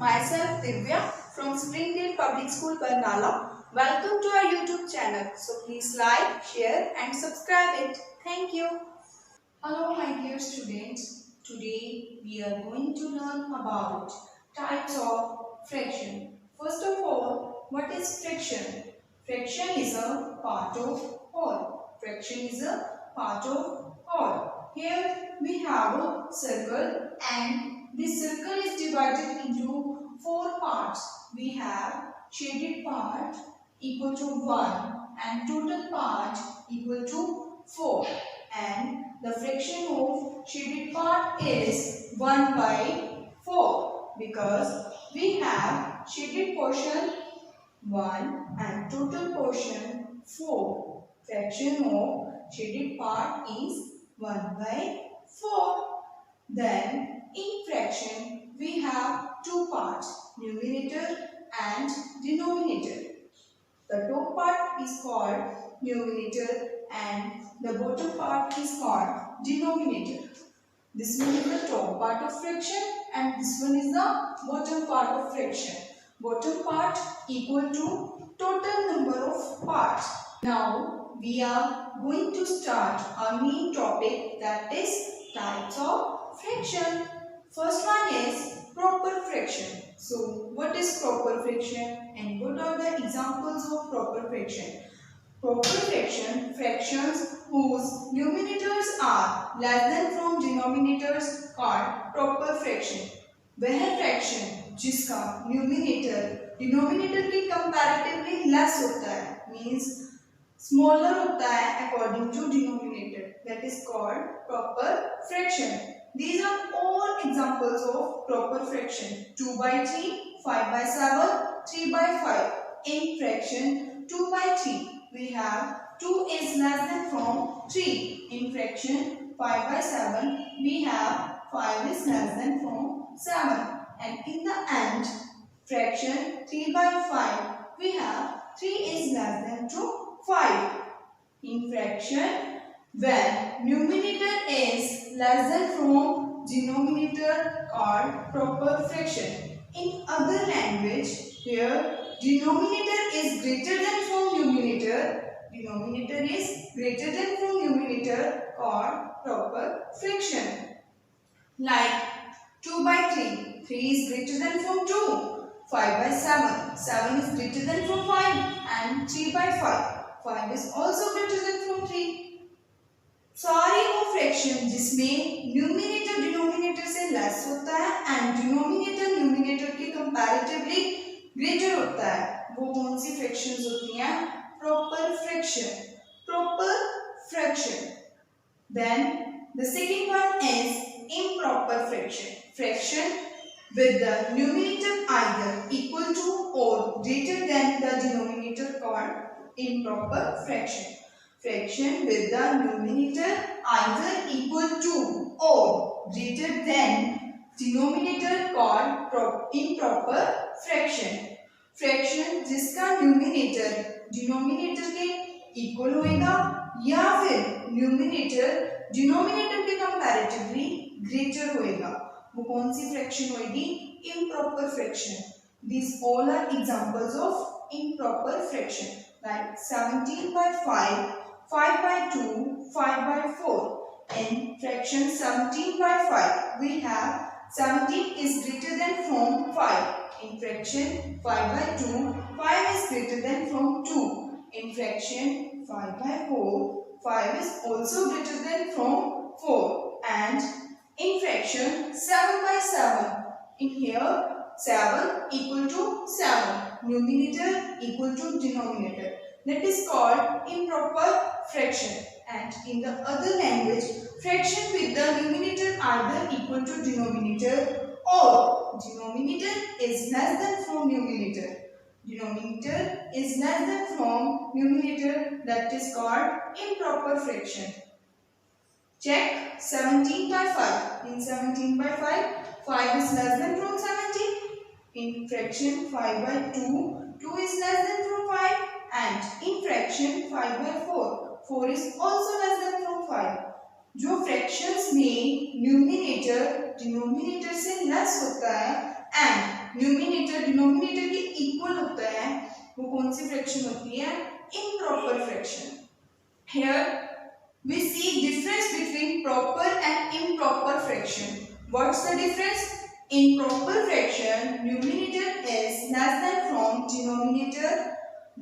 myself Divya from Springdale Public School, Barnala. Welcome to our YouTube channel. So please like, share and subscribe it. Thank you. Hello my dear students. Today we are going to learn about types of friction. First of all, what is friction? Friction is a part of oil. Friction is a part of oil. Here we have a circle and this circle is divided into four parts. We have shaded part equal to 1 and total part equal to 4, and the fraction of shaded part is 1 by 4 because we have shaded portion 1 and total portion 4. Fraction of shaded part is 1 by 4. Then in fraction we have two parts, numerator and denominator. The top part is called numerator and the bottom part is called denominator. This one is the top part of fraction and this one is the bottom part of fraction. Bottom part equal to total number of parts. Now we are going to start our main topic, that is types of fraction. First one is proper fraction. So what is proper fraction and what are the examples of proper fraction? Proper fraction, fractions whose numerators are less than from denominators called proper fraction. वह fraction जिसका numerator denominator के comparatively less होता है, means smaller होता है according to denominator, that is called proper fraction. These are all examples of proper fraction. 2 by 3, 5 by 7, 3 by 5. In fraction 2 by 3, we have 2 is less than from 3. In fraction 5 by 7, we have 5 is less than from 7. And in the end, fraction 3 by 5, we have 3 is less than to 5. In fraction, when numerator is less than from denominator called proper fraction. In other language, here denominator is greater than from numerator. Denominator is greater than from numerator called proper fraction. Like 2 by 3. 3 is greater than from 2. 5 by 7. 7 is greater than from 5. And 3 by 5. 5 is also greater than from 3. सारी वो fraction जिसमें numerator denominator से less होता है and denominator numerator के comparatively greater होता है, वो कौन सी फ्रैक्शंस होती हैं? Proper fraction. Proper fraction. Then the second one is improper fraction. Fraction with the numerator either equal to or greater than the denominator called improper fraction. Fraction with the numerator either equal to or greater than denominator called improper fraction. Fraction जिसका numerator denominator के equal होएगा या फिर numerator denominator के comparatively greater होएगा, वो कौन सी fraction होएगी? Improper fraction. These all are examples of improper fraction. Like 17 by 5, 5 by 2, 5 by 4. In fraction 17 by 5, we have 17 is greater than from 5. In fraction 5 by 2, 5 is greater than from 2. In fraction 5 by 4, 5 is also greater than from 4. And in fraction 7 by 7, in here 7 equal to 7. Numerator equal to denominator. That is called improper fraction. And in the other language, fraction with the numerator either equal to denominator or denominator is less than from numerator. Denominator is less than from numerator, that is called improper fraction. Check 17 by 5. In 17 by 5, 5 is less than from 17. In fraction 5 by 2, 2 is less than from 5. And in fraction 5 by 4, 4 is also less than from 5. जो fractions में numerator denominator से less होता है and numerator denominator के equal होता है, वो कौन सी फ्रैक्शन होती है? Improper fraction. Here we see difference between proper and improper fraction. What's the difference? In proper fraction, numerator is less than from denominator.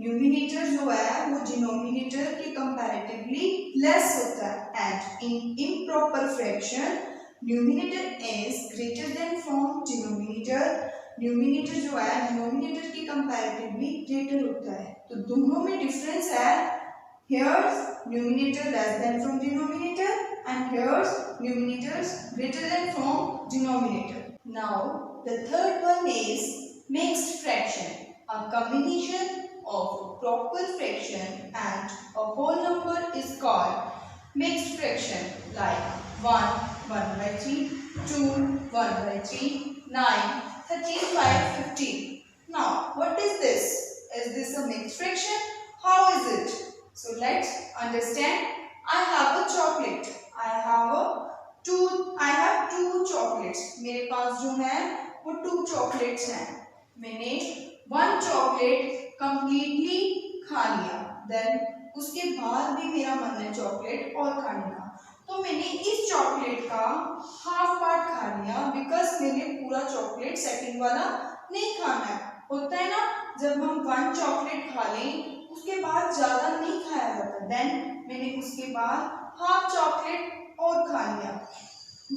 Numerator जो है वो denominator के comparatively less होता है, and in improper fraction, numerator is greater than from denominator. Numerator जो है denominator के comparatively greater होता है। तो दोनों में difference है। Here's numerator less than from denominator, and here's numerator greater than from denominator. Now the third one is mixed fraction, a combination of proper fraction and a whole number is called mixed fraction, like 1, 1 by 3, 2, 1 by 3, 9, 13, 5, 15. Now what is this? Is this a mixed fraction? How is it? So let's understand. I have a chocolate. I have two chocolates. मेरे पास जो है वो 2 chocolates हैं. मैंने 1 chocolate completely खा लिया. Then उसके बाद भी मेरा मन है chocolate और खाने का. तो मैंने इस chocolate का half part खा लिया because मैंने पूरा chocolate second वाला नहीं खाना है. होता है ना, जब हम 1 chocolate खा लें उसके बाद ज्यादा नहीं खाया जाता। देन मैंने उसके बाद हाफ चॉकलेट और खा लिया।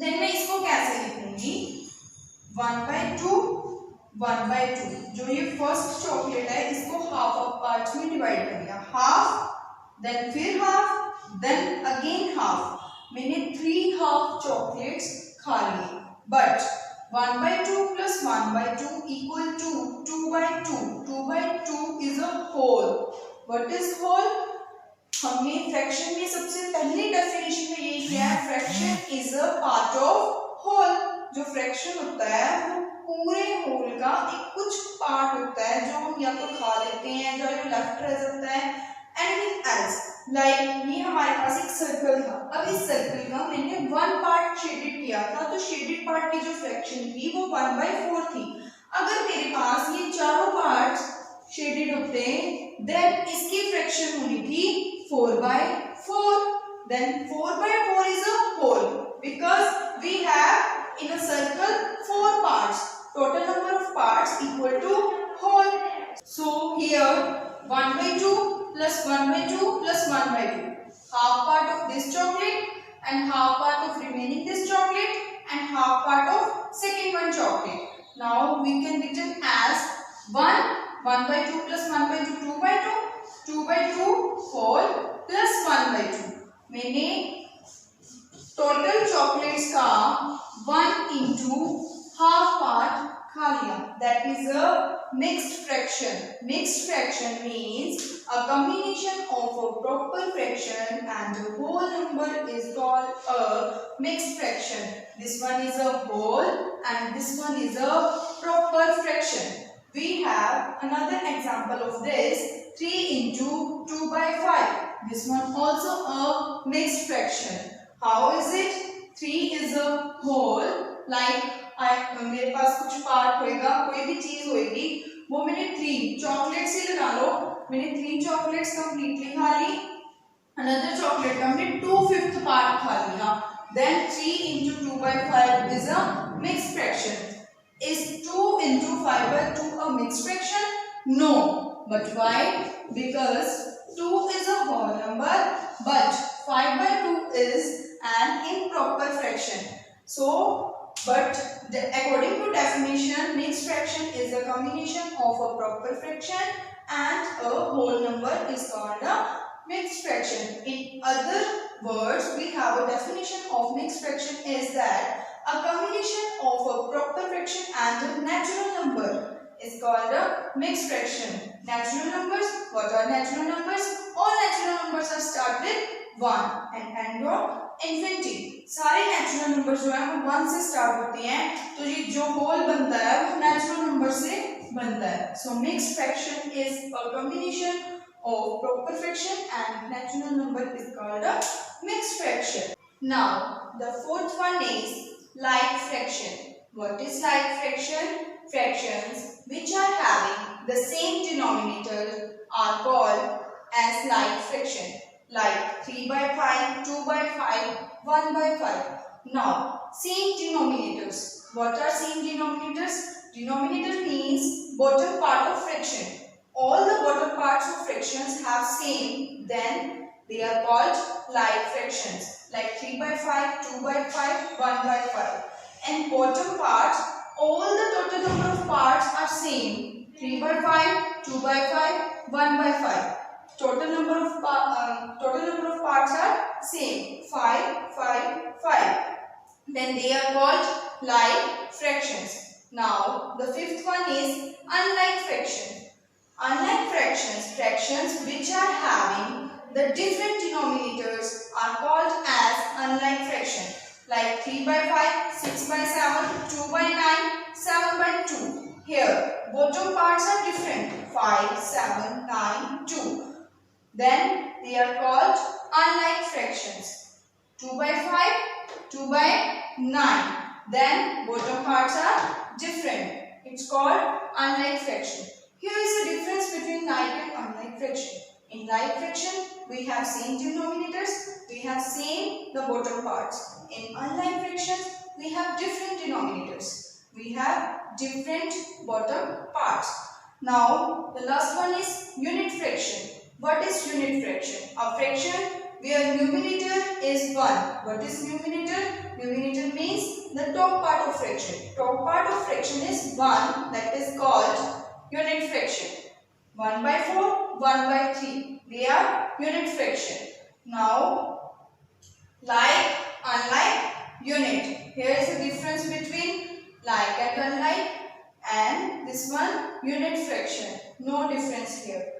देन मैं इसको कैसे लिखूंगी? 1/2 1/2। जो ये फर्स्ट चॉकलेट है इसको हाफ ऑफ पार्ट्स में डिवाइड कर दिया। हाफ, देन फिर हाफ, देन अगेन हाफ। मैंने 3 हाफ चॉकलेट्स खा लिए। But 1/2 plus 1/2 equal to 2/2. 2/2 is a whole. What is whole? हमने फ्रैक्शन में सबसे पहले डेफिनेशन में ये किया है, fraction is a part of whole. जो फ्रैक्शन होता है वो पूरे होल का एक कुछ पार्ट होता है जो हम या तो खा लेते हैं, जो लेफ्ट रह जाता है, एनीथिंग एल्स। लाइक ये हमारे पास एक सर्कल था। अब इस सर्कल का मैंने 1 पार्ट शेडेड किया था, तो शेडेड पार्ट की जो फ्रैक्शन थी वो 1/4 थी। अगर मेरे पास ये चारों पार्ट्स शेडेड होते देन इसकी फ्रैक्शन होनी थी 4/4. Then 4/4 is a whole because we have in a circle 4 parts. Total number of parts equal to whole. So here 1/2 plus 1/2 plus 1/2. Half part of this chocolate and half part of remaining this chocolate and half part of second one chocolate. Now we can written as 1/2 plus 1/2 2/2, 2/2 whole plus 1/2. मैंने total chocolates का 1 into half part खा लिया. That is a mixed fraction. Mixed fraction means a combination of a proper fraction and a whole number is called a mixed fraction. This one is a whole and this one is a proper fraction. We have another example of this, 3 into 2/5. This one also a mixed fraction. How is it? 3 is a whole, like मेरे पास कुछ part होएगा, कोई भी चीज होएगी, वो मैंने 3 chocolate से लगा लो, मैंने 3 चॉकलेट्स कंप्लीटली खा ली, अनदर चॉकलेट का मैंने 2/5 पार्ट खा लिया, then 3 into 2/5 is a mixed fraction. Is 2 into 5/2 a mixed fraction? No. But why? Because 2 is a whole number, but 5/2 is an improper fraction. So, according to definition, mixed fraction is a combination of a proper fraction and a whole number is called a mixed fraction. In other words, we have a definition of mixed fraction is that a combination of a proper fraction and a natural number is called a mixed fraction. Natural numbers, what are natural numbers? All natural numbers are start with 1 and end on infinity. सारे natural number जो है वो 1 से start होते हैं, तो ये जो होल बनता है वो नेचुरल नंबर से बनता है. So mixed fraction is a combination of proper fraction and natural number is called a mixed fraction. Now the fourth one is like fraction. What is like fraction? Fractions which are having the same denominator are called as like fraction, like 3 by 5, 2 by 5, 1 by 5. Now, same denominators. What are same denominators? Denominator means bottom part of fraction. All the bottom parts of fractions have same, then they are called like fractions, like 3 by 5, 2 by 5, 1 by 5. And bottom parts, all the total number of parts are same, 3 by 5, 2 by 5, 1 by 5. Total number of parts are same, 5, 5, 5. Then they are called like fractions. Now the fifth one is unlike fraction. Unlike fractions, fractions which are having the different denominators are called as unlike fraction, like 3 by 5, 6 by 7, 2 by 9, 7 by 2. Here, bottom parts are different, 5, 7, 9, 2. Then they are called unlike fractions. 2 by 5, 2 by 9. Then bottom parts are different. It's called unlike fraction. Here is a difference between like and unlike fraction. In like fraction, we have same denominators, we have same the bottom parts. In unlike fractions, we have different denominators, we have different bottom parts. Now, the last one is unit fraction. What is unit fraction? A fraction where numerator is 1. What is numerator? Numerator means the top part of fraction. Top part of fraction is 1, that is called unit fraction. 1 by 4, 1 by 3. They are unit fraction. Now, like, unlike, unit. Here is the difference between like and unlike, and this one unit fraction. No difference here.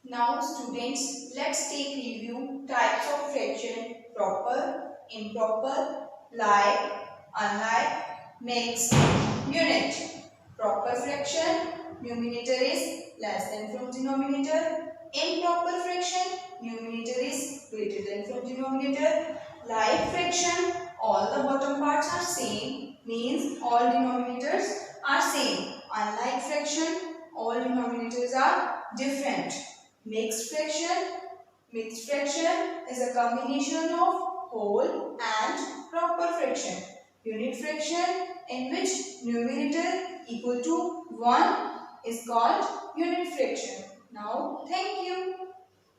Now students, let's take review types of fraction: proper, improper, like, unlike, mixed, unit. Proper fraction, numerator is less than from denominator. Improper fraction, numerator is greater than from denominator. Like fraction, all the bottom parts are same, means all denominators are same. Unlike fraction, all denominators are different. Mixed fraction is a combination of whole and proper fraction. Unit fraction, in which numerator equal to 1, is called unit fraction. Now, thank you.